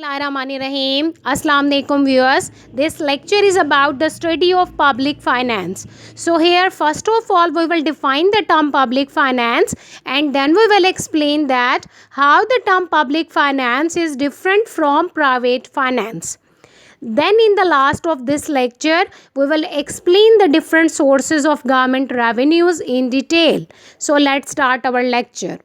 Bismillahirrahmanirrahim. Assalamu alaikum viewers. This lecture is about the study of public finance. So here first of all we will define the term public finance and then we will explain that how the term public finance is different from private finance. Then in the last of this lecture we will explain the different sources of government revenues in detail. So let's start our lecture.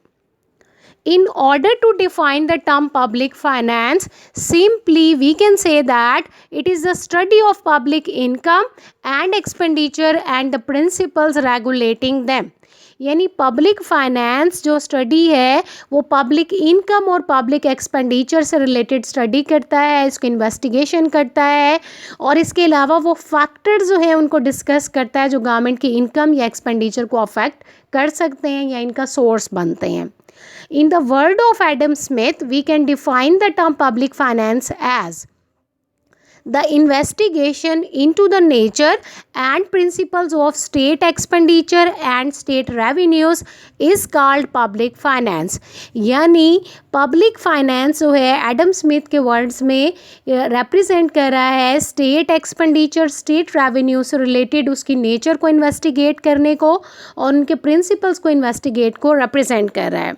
In order to define the term public finance, simply we can say that it is the study of public income and expenditure and the principles regulating them. यानी public finance जो study है वो public income और public expenditure से related study करता है, इसको investigation करता है और इसके अलावा वो फैक्टर जो है उनको डिस्कस करता है जो गवर्नमेंट की इनकम या एक्सपेंडिचर को अफेक्ट कर सकते हैं या इनका सोर्स बनते हैं. In the word of Adam Smith, we can define the term public finance as the investigation into the nature and principles of state expenditure and state revenues is called public finance. यानी public finance जो है Adam Smith के words में represent कर रहा है state expenditure, state revenue से related उसकी nature को investigate करने को और उनके principles को investigate को represent कर रहा है.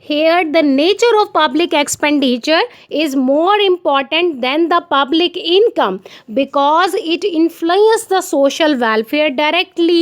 Here the nature of public expenditure is more important than the public income because it influences the social welfare directly.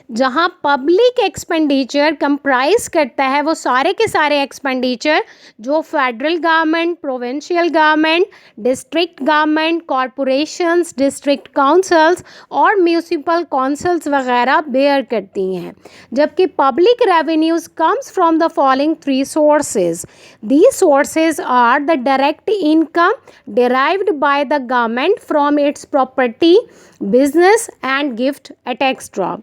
जहाँ पब्लिक एक्सपेंडिचर कंप्राइज करता है वो सारे के सारे एक्सपेंडिचर जो federal government, provincial government, district government, corporations, district councils और municipal councils वगैरह बेयर करती हैं. जबकि public revenues comes from the following three sources. These sources are the direct income derived by the government from its property, business and gift etc.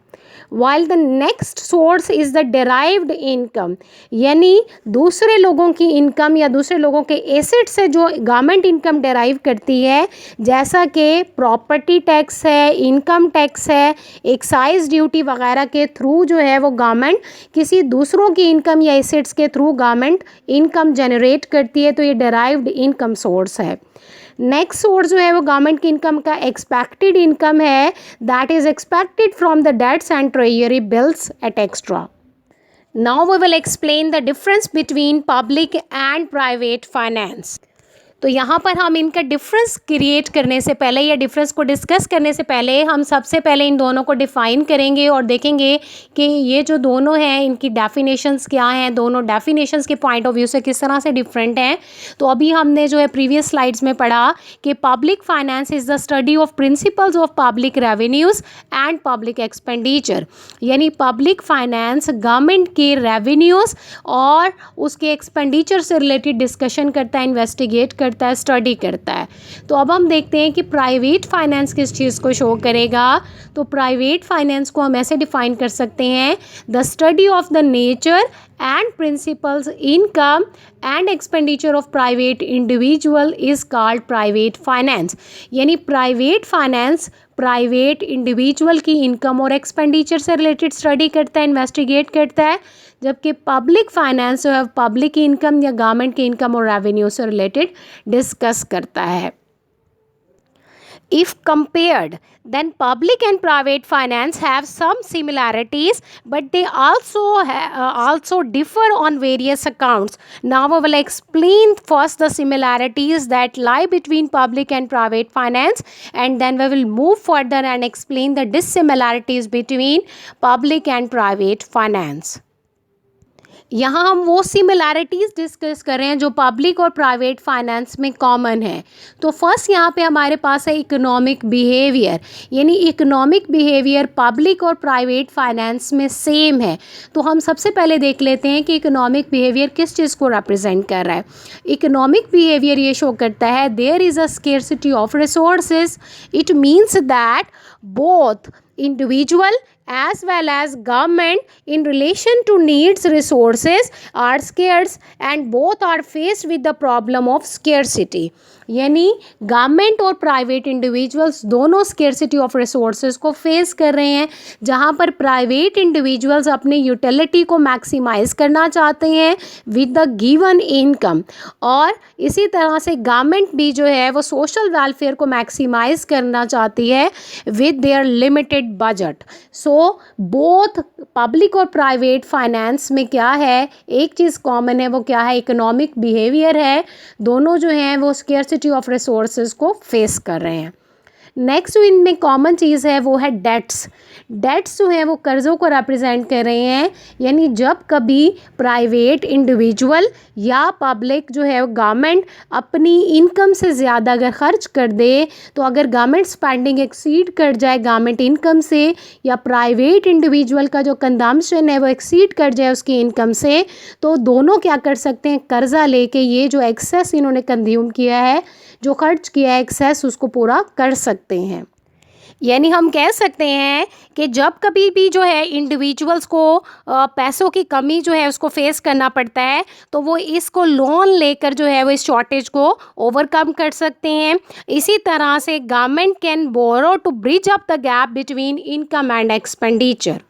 While the next source is the derived income, यानी दूसरे लोगों की income या दूसरे लोगों के asset से जो गवर्नमेंट इनकम डेराइव करती है जैसा कि प्रॉपर्टी टैक्स है, इनकम टैक्स है, एक्साइज ड्यूटी वगैरह के थ्रू जो है वो गवर्नमेंट किसी दूसरों की इनकम या एसेट्स के थ्रू गवर्नमेंट इनकम जनरेट करती है, तो ये डेराइव्ड इनकम सोर्स है. नेक्स्ट सोर्स जो है वो गवर्नमेंट की इनकम का एक्सपेक्टेड इनकम है, that is expected from the debts and treasury bills etcetera. Now we will explain the difference between public and private finance. तो यहाँ पर हम इनका डिफरेंस क्रिएट करने से पहले या डिफरेंस को डिस्कस करने से पहले हम सबसे पहले इन दोनों को डिफ़ाइन करेंगे और देखेंगे कि ये जो दोनों हैं इनकी डेफिनेशंस क्या हैं, दोनों डेफिनेशंस के पॉइंट ऑफ व्यू से किस तरह से डिफरेंट हैं. तो अभी हमने जो है प्रीवियस स्लाइड्स में पढ़ा कि public finance is the study of principles of public revenues and public expenditure. यानी पब्लिक फाइनेंस गवर्नमेंट के रेवेन्यूज़ और उसके एक्सपेंडिचर से रिलेटेड डिस्कशन करता है, इन्वेस्टिगेट करता है, स्टडी करता है. तो अब हम देखते हैं कि प्राइवेट फाइनेंस किस चीज़ को शो करेगा. तो प्राइवेट फाइनेंस को हम ऐसे डिफाइन कर सकते हैं, the study of the nature and principles income and expenditure of private individual is called private finance. यानी प्राइवेट फाइनेंस प्राइवेट इंडिविजुअल की इनकम और एक्सपेंडिचर से रिलेटेड स्टडी करता है, इन्वेस्टिगेट करता है. जबकि पब्लिक फाइनेंस जो है पब्लिक इनकम या गवर्नमेंट की इनकम और रेवेन्यू से रिलेटेड डिस्कस करता है. If compared, then public and private finance have some similarities, but they also differ on various accounts. Now we will explain first the similarities that lie between public and private finance, and then we will move further and explain the dissimilarities between public and private finance. यहाँ हम वो similarities discuss कर रहे हैं जो public और private finance में common है. तो फर्स्ट यहाँ पे हमारे पास है इकोनॉमिक बिहेवियर. यानी इकोनॉमिक बिहेवियर पब्लिक और प्राइवेट फाइनेंस में सेम है. तो हम सबसे पहले देख लेते हैं कि इकोनॉमिक बिहेवियर किस चीज़ को रिप्रेजेंट कर रहा है. इकोनॉमिक बिहेवियर ये शो करता है there is a scarcity of resources. It means that both individual as well as government in relation to needs resources are scarce and both are faced with the problem of scarcity. यानी government और private individuals दोनों scarcity of resources को face कर रहे हैं, जहां पर private individuals अपनी यूटिलिटी को मैक्सिमाइज करना चाहते हैं विद द गिवन इनकम, और इसी तरह से गवर्नमेंट भी जो है वो सोशल वेलफेयर को मैक्सिमाइज करना चाहती है with their limited budget. So both public और प्राइवेट फाइनेंस में क्या है, एक चीज़ कॉमन है, वो क्या है, इकोनॉमिक बिहेवियर है. दोनों जो हैं वो स्केर्सिटी ऑफ रिसोर्सेज को फेस कर रहे हैं. नेक्स्ट इनमें कॉमन चीज़ है वो है डेट्स. डेट्स जो है वो कर्ज़ों को रिप्रेजेंट कर रहे हैं, यानी जब कभी प्राइवेट इंडिविजुअल या पब्लिक जो है गवर्नमेंट अपनी इनकम से ज़्यादा अगर खर्च कर दे, तो अगर गवर्नमेंट स्पेंडिंग एक्सीड कर जाए गवर्नमेंट इनकम से, या प्राइवेट इंडिविजुअल का जो कंजम्पशन है वो एक्सीड कर जाए उसकी इनकम से, तो दोनों क्या कर सकते हैं, कर्ज़ा लेके ये जो एक्सेस इन्होंने कंज्यूम किया है, जो खर्च किया है एक्सेस, उसको पूरा कर सकते हैं. यानी हम कह सकते हैं कि जब कभी भी जो है इंडिविजुअल्स को पैसों की कमी जो है उसको फेस करना पड़ता है, तो वो इसको लोन लेकर जो है वो इस शॉर्टेज को ओवरकम कर सकते हैं. इसी तरह से government can borrow to bridge up the gap between income and expenditure.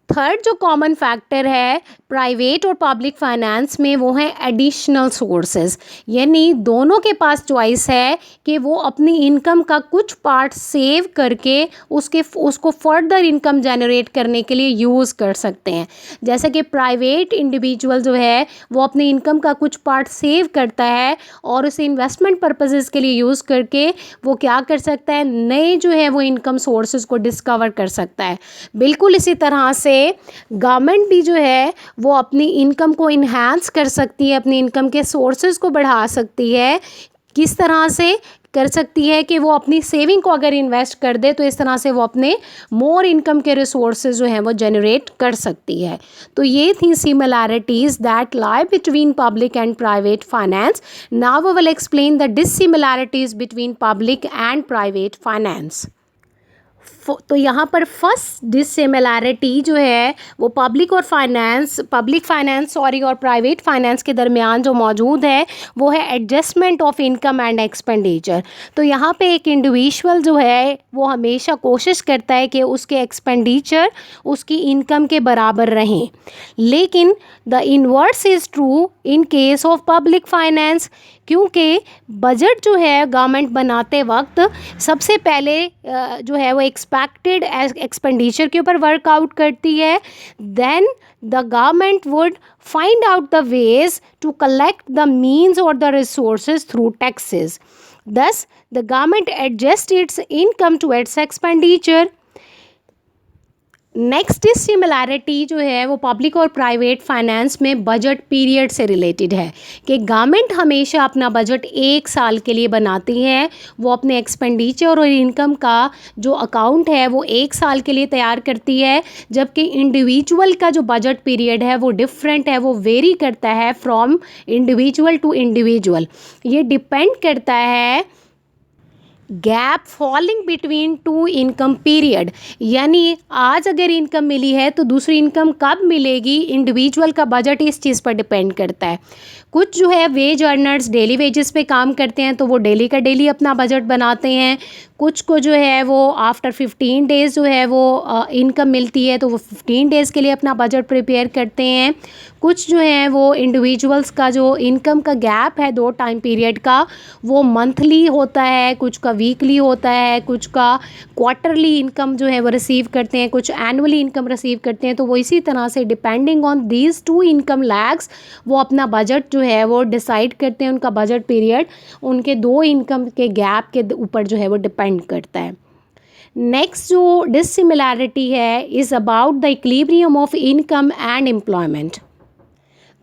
Third जो कॉमन फैक्टर है प्राइवेट और पब्लिक फाइनेंस में वो है एडिशनल सोर्सेज. यानी दोनों के पास चॉइस है कि वो अपनी इनकम का कुछ पार्ट सेव करके उसको फर्दर इनकम जनरेट करने के लिए यूज़ कर सकते हैं. जैसे कि प्राइवेट इंडिविजुअल जो है वो अपनी इनकम का कुछ पार्ट सेव करता है और उसे इन्वेस्टमेंट पर्पसेस के लिए यूज़ करके वो क्या कर सकता है, नए जो है वो इनकम सोर्सेज को डिस्कवर कर सकता है. बिल्कुल इसी तरह से गवर्नमेंट भी जो है वो अपनी इनकम को इन्हांस कर सकती है, अपनी इनकम के सोर्सेज को बढ़ा सकती है. किस तरह से कर सकती है कि वो अपनी सेविंग को अगर इन्वेस्ट कर दे, तो इस तरह से वो अपने मोर इनकम के रिसोर्सेज जो हैं वो जनरेट कर सकती है. तो ये थी similarities that lie between public and private finance. Now we will explain the dissimilarities between public and private finance. तो यहाँ पर फर्स्ट डिससिमिलैरिटी जो है वो पब्लिक फाइनेंस और प्राइवेट फाइनेंस के दरमियान जो मौजूद है वो है adjustment of income and expenditure. तो यहाँ पे एक इंडिविजुअल जो है वो हमेशा कोशिश करता है कि उसके एक्सपेंडिचर उसकी इनकम के बराबर रहें, लेकिन the inverse is true in case of public finance, क्योंकि बजट जो है गवर्नमेंट बनाते वक्त सबसे पहले जो है वो एक्सपेक्टेड एक्सपेंडिचर के ऊपर वर्कआउट करती है. Then the government would find out the ways to collect the means और the resources through taxes. Thus, the government adjusts its income to its expenditure. Next similarity जो है वो पब्लिक और private finance में budget period से related है कि government हमेशा अपना बजट एक साल के लिए बनाती है. वो अपने एक्सपेंडिचर और इनकम का जो अकाउंट है वो एक साल के लिए तैयार करती है, जबकि इंडिविजुअल का जो बजट पीरियड है वो डिफरेंट है, वो वेरी करता है फ्रॉम इंडिविजुअल टू इंडिविजुअल. ये डिपेंड करता है gap falling between two income period. यानी आज अगर इनकम मिली है तो दूसरी इनकम कब मिलेगी, इंडिविजुअल का बजट इस चीज़ पर डिपेंड करता है. कुछ जो है वेज अर्नर्स डेली वेजेस पे काम करते हैं तो वो डेली का डेली अपना बजट बनाते हैं. कुछ को जो है वो आफ्टर 15 डेज़ जो है वो इनकम मिलती है तो वो 15 डेज़ के लिए अपना बजट प्रिपेयर करते हैं. कुछ जो है वो इंडिविजुअल्स का जो इनकम का गैप है 2 टाइम पीरियड का वो मंथली होता है, कुछ का वीकली होता है, कुछ का क्वार्टरली इनकम जो है वो रिसीव करते हैं, कुछ एनुअली इनकम रिसीव करते हैं. तो वो इसी तरह से depending on these 2 income lags वो अपना बजट जो है वो डिसाइड करते हैं. उनका बजट पीरियड उनके 2 इनकम के गैप के ऊपर जो है वो डिपेंड करता है. नेक्स्ट जो डिससिमिलैरिटी है is about the equilibrium of income and employment.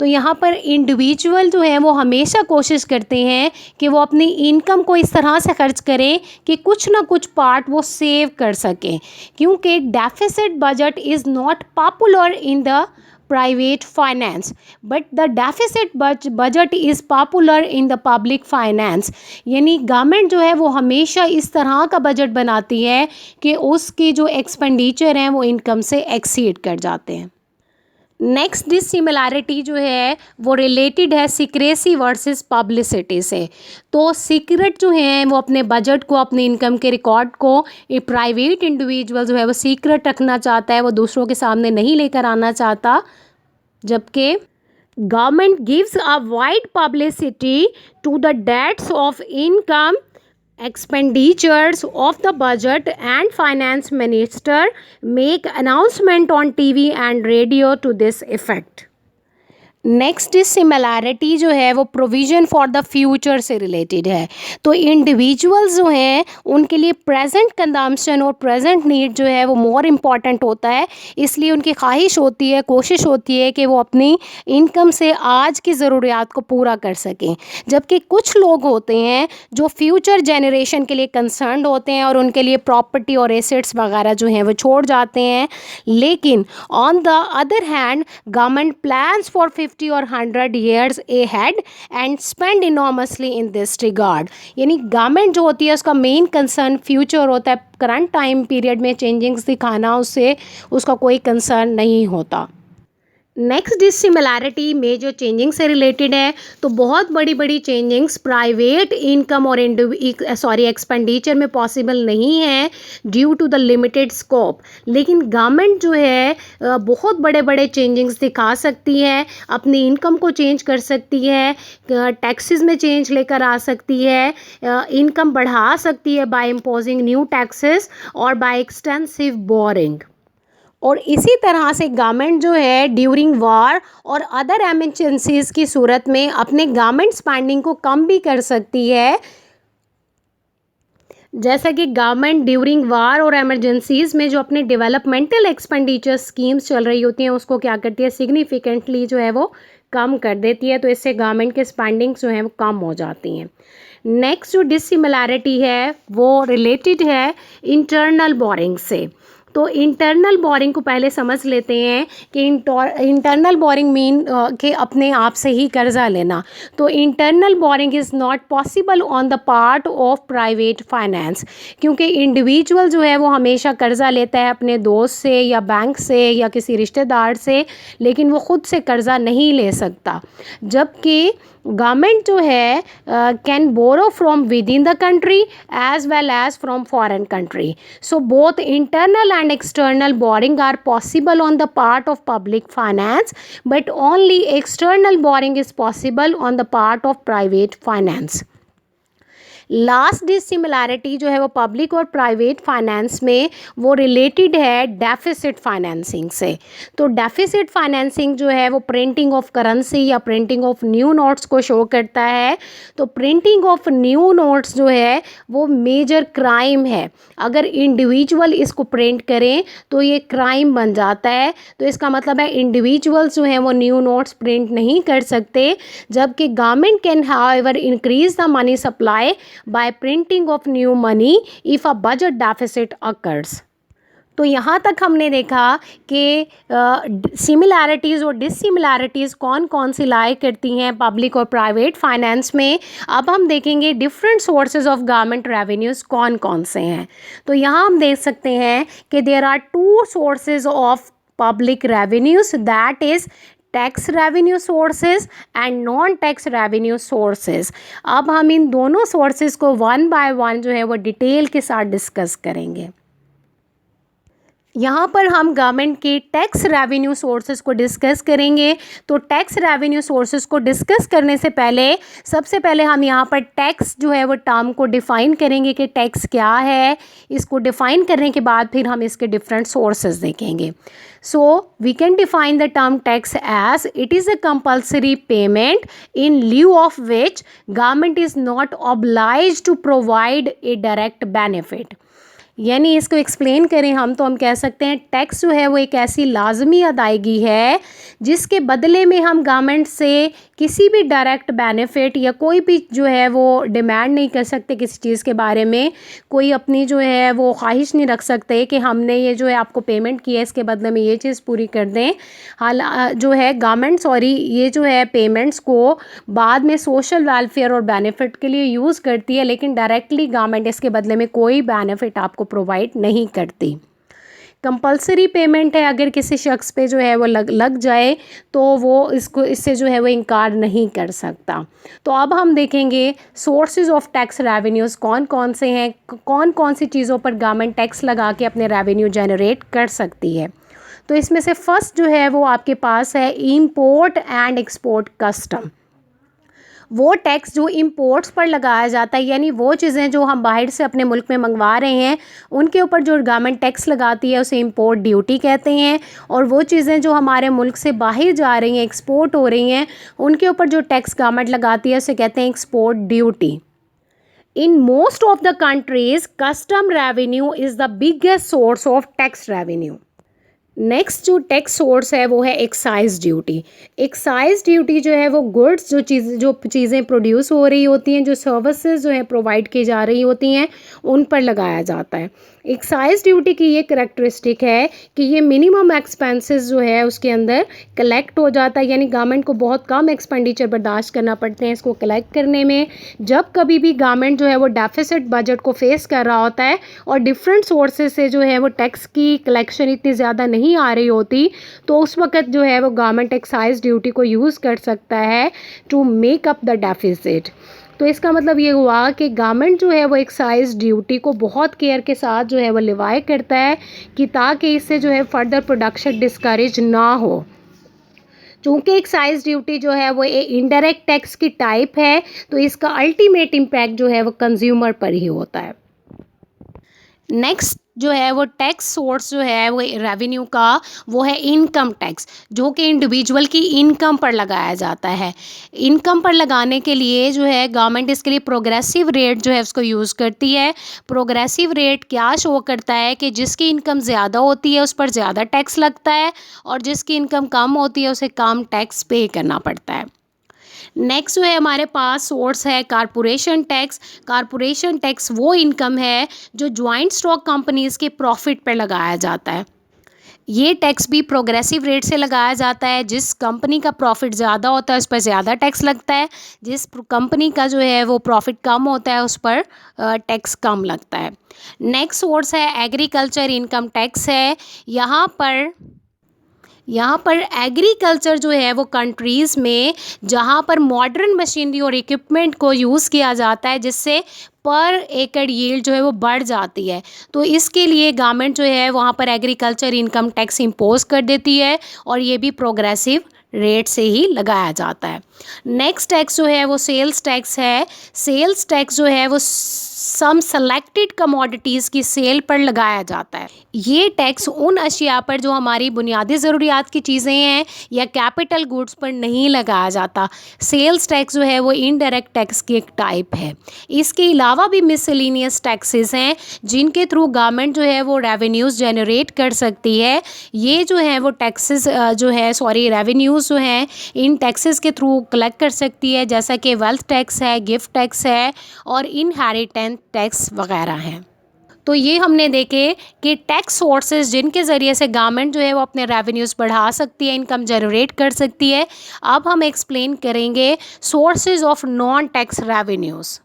तो यहाँ पर इंडिविजुअल जो है वो हमेशा कोशिश करते हैं कि वो अपनी इनकम को इस तरह से खर्च करें कि कुछ ना कुछ पार्ट वो सेव कर सकें, क्योंकि deficit budget is not popular in the private finance, but the deficit budget is popular in the public finance. यानी गवर्नमेंट जो है वो हमेशा इस तरह का बजट बनाती है कि उसके जो एक्सपेंडिचर हैं वो इनकम से एक्सीड कर जाते हैं. नेक्स्ट डिसिमिलैरिटी जो है वो रिलेटेड है सीक्रेसी वर्सेस पब्लिसिटी से. तो सीक्रेट जो है वो अपने बजट को, अपने इनकम के रिकॉर्ड को एक प्राइवेट इंडिविजुअल जो है वो सीक्रेट रखना चाहता है, वो दूसरों के सामने नहीं लेकर आना चाहता, जबकि government gives a wide publicity to the debts of income expenditures of the budget, and finance minister make announcement on TV and radio to this effect. Next similarity जो है वो प्रोविज़न फॉर द फ्यूचर से related है. तो individuals जो हैं उनके लिए प्रेजेंट कंजम्पशन और प्रेजेंट नीड जो है वो मोर इम्पॉर्टेंट होता है, इसलिए उनकी ख्वाहिश होती है, कोशिश होती है कि वो अपनी इनकम से आज की ज़रूरियात को पूरा कर सकें. जबकि कुछ लोग होते हैं जो फ्यूचर जनरेशन के लिए कंसर्न्ड होते हैं और उनके लिए प्रॉपर्टी और एसेट्स वगैरह जो हैं वो छोड़ जाते हैं. लेकिन on the other hand government plans for 50 or 100 years ahead and spend enormously in this regard. यानी गवर्नमेंट जो होती है उसका मेन कंसर्न फ्यूचर होता है, करंट टाइम पीरियड में चेंजिंग्स दिखाना उससे उसका कोई कंसर्न नहीं होता. नेक्स्ट डिसिमिलैरिटी में जो चेंजिंग से रिलेटेड है, तो बहुत बड़ी बड़ी चेंजिंग्स प्राइवेट इनकम और एक्सपेंडिचर में पॉसिबल नहीं है due to the limited scope. लेकिन गवर्नमेंट जो है बहुत बड़े बड़े चेंजिंग्स दिखा सकती है, अपनी इनकम को चेंज कर सकती है, टैक्सेस में चेंज लेकर आ सकती है, इनकम बढ़ा सकती है बाय इम्पोजिंग न्यू टैक्सेस और बाय एक्सटेंसिव बोरिंग. और इसी तरह से गवर्नमेंट जो है ड्यूरिंग वॉर और अदर एमरजेंसीज़ की सूरत में अपने गवर्नमेंट स्पेंडिंग को कम भी कर सकती है. जैसा कि गवर्नमेंट ड्यूरिंग वार और एमरजेंसीज़ में जो अपने डेवलपमेंटल एक्सपेंडिचर स्कीम्स चल रही होती हैं उसको क्या करती है, सिग्निफिकेंटली जो है वो कम कर देती है. तो इससे गवर्नमेंट के स्पेंडिंग्स जो हैं वो कम हो जाती हैं. नेक्स्ट जो डिसिमिलैरिटी है वो रिलेटेड है इंटरनल बोरिंग से. तो इंटरनल बोरिंग को पहले समझ लेते हैं कि इंटरनल बोरिंग मीन कि अपने आप से ही कर्ज़ा लेना. तो internal boring is not possible on the part of private finance, क्योंकि इंडिविजुअल जो है वो हमेशा कर्ज़ा लेता है अपने दोस्त से या बैंक से या किसी रिश्तेदार से, लेकिन वो ख़ुद से कर्ज़ा नहीं ले सकता. जबकि गवर्नमेंट जो है can borrow from within the country as well as from foreign country. So both internal and external borrowing are possible on the part of public finance, but only external borrowing is possible on the part of private finance. Last dissimilarity जो है वो public और private finance में वो related है deficit financing से. तो deficit financing जो है वो प्रिंटिंग ऑफ करेंसी या प्रिंटिंग ऑफ न्यू नोट्स को शो करता है. तो प्रिंटिंग ऑफ न्यू नोट्स जो है वो मेजर क्राइम है. अगर इंडिविजुअल इसको प्रिंट करें तो ये क्राइम बन जाता है. तो इसका मतलब है इंडिविजुअल्स जो हैं वो न्यू नोट्स प्रिंट नहीं कर सकते, जबकि government can however increase the money supply by printing of new money if a budget deficit occurs. तो यहाँ तक हमने देखा कि सिमिलैरिटीज़ और डिसिमिलैरिटीज़ कौन कौन सी लाई करती हैं पब्लिक और प्राइवेट फाइनेंस में. अब हम देखेंगे different sources of government revenues कौन कौन से हैं. तो यहाँ हम देख सकते हैं कि there are two sources of public revenues, that is tax revenue sources and non tax revenue sources. अब हम इन दोनों सोर्सेज को वन बाय वन जो है वो डिटेल के साथ डिस्कस करेंगे. यहाँ पर हम गवर्नमेंट के टैक्स रेवेन्यू सोर्सेज को डिस्कस करेंगे. तो टैक्स रेवेन्यू सोर्सेज को डिस्कस करने से पहले सबसे पहले हम यहाँ पर टैक्स जो है वो टर्म को डिफ़ाइन करेंगे कि टैक्स क्या है. इसको डिफ़ाइन करने के बाद फिर हम इसके डिफरेंट सोर्सेज देखेंगे. So we can define the term tax as it is a compulsory payment in lieu of which government is not obliged to provide a direct benefit. यानी इसको एक्सप्लेन करें हम तो हम कह सकते हैं टैक्स जो है वो एक ऐसी लाजमी अदायगी है जिसके बदले में हम गवर्नमेंट से किसी भी डायरेक्ट बेनिफिट या कोई भी जो है वो डिमांड नहीं कर सकते किसी चीज़ के बारे में। कोई अपनी जो है वो ख्वाहिश नहीं रख सकते कि हमने ये जो है आपको पेमेंट किया है इसके बदले में ये चीज़ पूरी कर दें। हाल जो है गवर्नमेंट ये जो है पेमेंट्स को बाद में सोशल वेलफेयर और बेनिफिट के लिए यूज़ करती है, लेकिन डायरेक्टली गवर्नमेंट इसके बदले में कोई बेनिफिट आपको प्रोवाइड नहीं करती। कंपलसरी पेमेंट है, अगर किसी शख्स पे जो है वो लग जाए तो वो इससे जो है वो इनकार नहीं कर सकता। तो अब हम देखेंगे सोर्सेज ऑफ टैक्स रेवेन्यूज़ कौन कौन से हैं, कौन कौन सी चीज़ों पर गवर्नमेंट टैक्स लगा के अपने रेवेन्यू जनरेट कर सकती है। तो इसमें से फर्स्ट जो है वो आपके पास है इंपोर्ट एंड एक्सपोर्ट कस्टम। वो टैक्स जो इंपोर्ट्स पर लगाया जाता है, यानी वो चीज़ें जो हम बाहर से अपने मुल्क में मंगवा रहे हैं उनके ऊपर जो गवर्नमेंट टैक्स लगाती है उसे इंपोर्ट ड्यूटी कहते हैं। और वो चीज़ें जो हमारे मुल्क से बाहर जा रही हैं, एक्सपोर्ट हो रही हैं, उनके ऊपर जो टैक्स गवर्नमेंट लगाती है उसे कहते हैं export duty. In most of the countries custom revenue is the biggest source of tax revenue. Next जो टैक्स सोर्स है वो है एक्साइज ड्यूटी। एक्साइज ड्यूटी जो है वो गुड्स जो चीज़ें प्रोड्यूस हो रही होती हैं, जो सर्विसेज जो है प्रोवाइड की जा रही होती हैं, उन पर लगाया जाता है। एक्साइज ड्यूटी की ये करैक्टरिस्टिक है कि ये मिनिमम एक्सपेंसेस जो है उसके अंदर कलेक्ट हो जाता है, यानी गवर्नमेंट को बहुत कम एक्सपेंडिचर बर्दाश्त करना पड़ते हैं इसको कलेक्ट करने में। जब कभी भी गवर्नमेंट जो है वो डेफिसिट बजट को फेस कर रहा होता है और डिफरेंट सोर्सेज से जो है वो टैक्स की कलेक्शन इतनी ज़्यादा नहीं आ रही होती, तो उस वक्त जो है वो गवर्नमेंट एक्साइज ड्यूटी को यूज़ कर सकता है to make up the deficit. तो इसका मतलब ये हुआ कि गवर्नमेंट जो है वो एक्साइज ड्यूटी को बहुत केयर के साथ जो है वो लिवाए करता है कि ताकि इससे जो है फर्दर प्रोडक्शन डिस्करेज ना हो। चूँकि एक्साइज ड्यूटी जो है वो इनडायरेक्ट टैक्स की टाइप है, तो इसका अल्टीमेट इम्पैक्ट जो है वो कंज्यूमर पर ही होता है। नेक्स्ट जो है वो टैक्स सोर्स जो है वो रेवेन्यू का वो है इनकम टैक्स, जो कि इंडिविजुअल की इनकम पर लगाया जाता है। इनकम पर लगाने के लिए जो है गवर्नमेंट इसके लिए प्रोग्रेसिव रेट जो है उसको यूज़ करती है। प्रोग्रेसिव रेट क्या शो करता है कि जिसकी इनकम ज़्यादा होती है उस पर ज़्यादा टैक्स लगता है और जिसकी इनकम कम होती है उसे कम टैक्स पे करना पड़ता है। नेक्स्ट जो है हमारे पास सोर्स है कारपोरेशन टैक्स। कारपोरेशन टैक्स वो इनकम है जो ज्वाइंट स्टॉक कंपनीज़ के प्रॉफिट पर लगाया जाता है। ये टैक्स भी प्रोग्रेसिव रेट से लगाया जाता है। जिस कंपनी का प्रॉफिट ज़्यादा होता है उस पर ज़्यादा टैक्स लगता है, जिस कंपनी का जो है वो प्रॉफिट कम होता है उस पर टैक्स कम लगता है। नेक्स्ट सोर्स है एग्रीकल्चर इनकम टैक्स है। यहाँ पर एग्रीकल्चर जो है वो कंट्रीज़ में जहाँ पर मॉडर्न मशीनरी और इक्विपमेंट को यूज़ किया जाता है जिससे पर एकड़ यील्ड जो है वो बढ़ जाती है, तो इसके लिए गवर्नमेंट जो है वहाँ पर एग्रीकल्चर इनकम टैक्स इम्पोज कर देती है और ये भी प्रोग्रेसिव रेट से ही लगाया जाता है। नेक्स्ट टैक्स जो है वो सेल्स टैक्स है। सेल्स टैक्स जो है वो सम सेलेक्टेड कमोडिटीज़ की सेल पर लगाया जाता है। ये टैक्स उन अशिया पर जो हमारी बुनियादी ज़रूरियात की चीज़ें हैं या कैपिटल गुड्स पर नहीं लगाया जाता। सेल्स टैक्स जो है वो इनडायरेक्ट टैक्स की एक टाइप है। इसके अलावा भी मिसलेनियस टैक्सेस हैं जिनके थ्रू गवर्नमेंट जो है वो रेवेन्यूज़ जनरेट कर सकती है। ये जो है वो टैक्सेस रेवेन्यूज़ जो हैं इन टैक्सेस के थ्रू कलेक्ट कर सकती है, जैसा कि वेल्थ टैक्स है, गिफ्ट टैक्स है और इनहेरिटेंस टैक्स वगैरह हैं। तो ये हमने देखे कि टैक्स सोर्सेज जिनके ज़रिए से गवर्नमेंट जो है वो अपने रेवेन्यूज़ बढ़ा सकती है, इनकम जनरेट कर सकती है। अब हम एक्सप्लेन करेंगे sources of non tax revenues.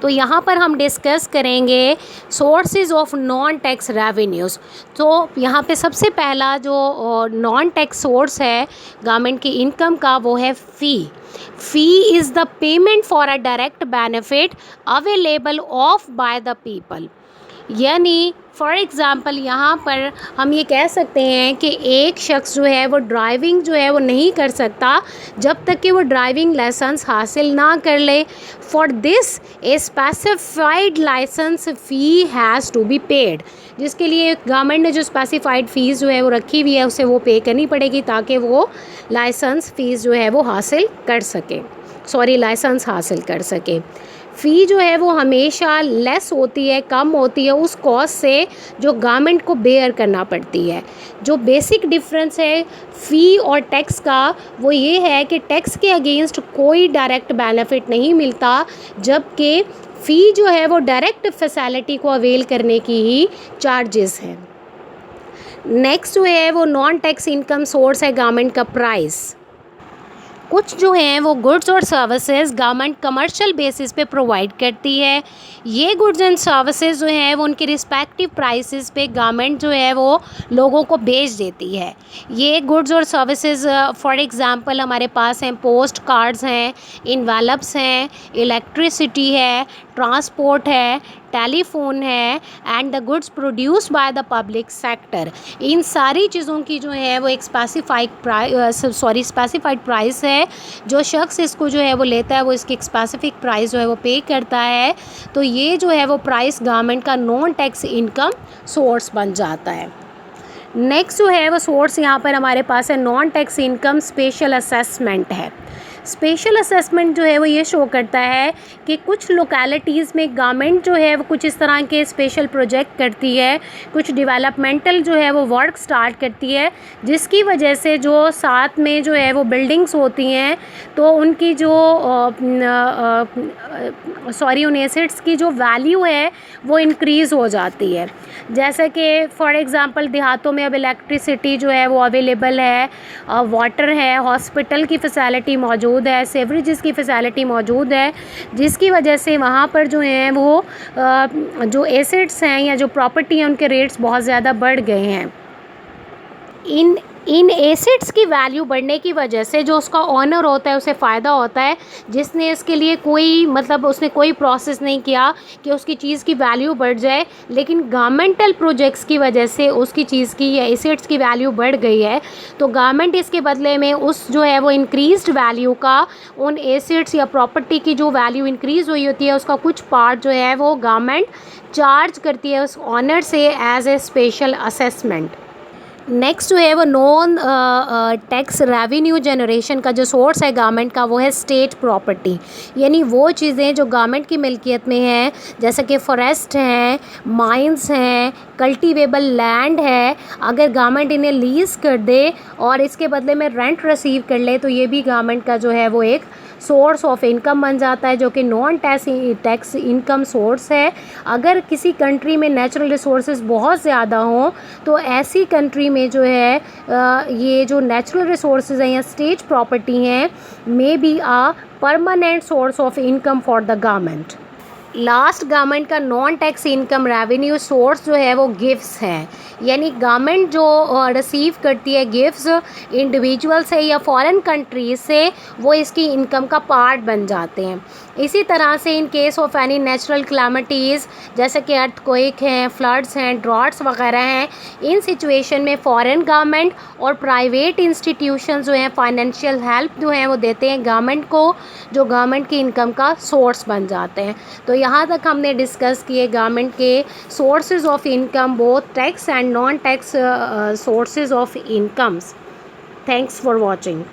तो यहाँ पर हम डिस्कस करेंगे sources of non tax revenues. तो यहाँ पे सबसे पहला जो नॉन टैक्स सोर्स है गवर्नमेंट की इनकम का वो है fee. Fee is the payment for a direct benefit available of by the people. यानी फॉर एग्ज़ाम्पल यहाँ पर हम ये कह सकते हैं कि एक शख्स जो है वो ड्राइविंग जो है वो नहीं कर सकता जब तक कि वो ड्राइविंग लाइसेंस हासिल ना कर ले। For this a specified license fee has to be paid, जिसके लिए गवर्नमेंट ने जो स्पेसिफाइड फ़ीस जो है वो रखी हुई है उसे वो पे करनी पड़ेगी ताकि वो लाइसेंस फ़ीस जो है वो हासिल कर सके, लाइसेंस हासिल कर सके। फ़ी जो है वो हमेशा लेस होती है, कम होती है उस कॉस्ट से जो गवर्नमेंट को बेयर करना पड़ती है। जो बेसिक डिफरेंस है फ़ी और टैक्स का वो ये है कि टैक्स के अगेंस्ट कोई डायरेक्ट बेनिफिट नहीं मिलता, जबकि फ़ी जो है वो डायरेक्ट फैसिलिटी को अवेल करने की ही चार्जेस हैं। नेक्स्ट जो है वो नॉन टैक्स इनकम सोर्स है गवर्नमेंट का प्राइस। कुछ जो हैं वो गुड्स और सर्विसेज गवर्नमेंट कमर्शियल बेसिस पे प्रोवाइड करती है। ये गुड्स एंड सर्विसेज जो हैं वो उनके रिस्पेक्टिव प्राइसेस पे गवर्नमेंट जो है वो लोगों को बेच देती है। ये गुड्स और सर्विसेज फॉर एग्जांपल हमारे पास हैं पोस्ट कार्ड्स हैं, इन्वेलप्स हैं, इलेक्ट्रिसिटी है, ट्रांसपोर्ट है, टेलीफोन है and the goods produced by the public sector. इन सारी चीज़ों की जो है वो एक स्पेसिफाइड प्राइस है। जो शख्स इसको जो है वो लेता है वो इसकी एक स्पेसिफिक प्राइस जो है वो पे करता है। तो ये जो है वो प्राइस गवर्नमेंट का नॉन टैक्स इनकम सोर्स बन जाता है। नेक्स्ट जो है वो सोर्स यहाँ पर हमारे पास है non tax income special assessment है। स्पेशल असेसमेंट जो है वो ये शो करता है कि कुछ लोकेलिटीज़ में गवर्नमेंट जो है वो कुछ इस तरह के स्पेशल प्रोजेक्ट करती है, कुछ डेवलपमेंटल जो है वो वर्क स्टार्ट करती है, जिसकी वजह से जो साथ में जो है वो बिल्डिंग्स होती हैं तो उनकी जो उन एसेट्स की जो वैल्यू है वो इंक्रीज़ हो जाती है। जैसे कि फॉर एग्ज़ाम्पल देहातों में अब इलेक्ट्रिसिटी जो है वो अवेलेबल है, वाटर है, हॉस्पिटल की फैसिलिटी मौजूद है, सेवरेजेस की फैसिलिटी मौजूद है, जिसकी वजह से वहाँ पर जो हैं वो जो एसेट्स हैं या जो प्रॉपर्टी हैं उनके रेट्स बहुत ज़्यादा बढ़ गए हैं। इन एसेट्स की वैल्यू बढ़ने की वजह से जो उसका ऑनर होता है उसे फ़ायदा होता है, जिसने इसके लिए कोई उसने कोई प्रोसेस नहीं किया कि उसकी चीज़ की वैल्यू बढ़ जाए, लेकिन गवर्नमेंटल प्रोजेक्ट्स की वजह से उसकी चीज़ की या एसेट्स की वैल्यू बढ़ गई है। तो गवर्नमेंट इसके बदले में उस जो है वो इंक्रीज्ड वैल्यू का उन एसेट्स या प्रॉपर्टी की जो वैल्यू इंक्रीज़ हुई होती है उसका कुछ पार्ट जो है वो गवर्नमेंट चार्ज करती है उस ऑनर से as a special assessment. Next जो है वो नॉन टैक्स रेवेन्यू जनरेशन का जो सोर्स है गवर्नमेंट का वो है स्टेट प्रॉपर्टी, यानी वो चीज़ें जो गवर्नमेंट की मिल्कियत में हैं, जैसे कि फॉरेस्ट हैं, माइंस हैं, कल्टीवेबल लैंड है। अगर गवर्नमेंट इन्हें लीज़ कर दे और इसके बदले में रेंट रिसीव कर ले तो ये भी गवर्नमेंट का जो है वो एक सोर्स ऑफ इनकम बन जाता है, जो कि नॉन टैक्स इनकम सोर्स है। अगर किसी कंट्री में नेचुरल रिसोर्सेज बहुत ज़्यादा हों तो ऐसी कंट्री में जो है ये जो नेचुरल रिसोर्सेज हैं या स्टेट प्रॉपर्टी हैं may be a permanent source of income for the government. Last government का non tax income revenue source जो है वो गिफ्ट्स हैं, यानी गवर्नमेंट जो रिसीव करती है गिफ्ट्स इंडिविजुअल से या फॉरेन कंट्रीज से, वो इसकी इनकम का पार्ट बन जाते हैं। इसी तरह से in case of any natural calamities जैसे कि अर्थक्वेक हैं, फ्लड्स हैं, ड्रॉट्स वगैरह हैं, इन सिचुएशन में फॉरेन गवर्नमेंट और प्राइवेट इंस्टीट्यूशन जो हैं फाइनेंशियल हेल्प जो हैं वो देते हैं गवर्नमेंट को, जो गवर्नमेंट की इनकम का सोर्स बन जाते हैं। तो यहाँ तक हमने डिस्कस किए गवर्नमेंट के sources of income, both tax and non tax sources of incomes. Thanks for watching.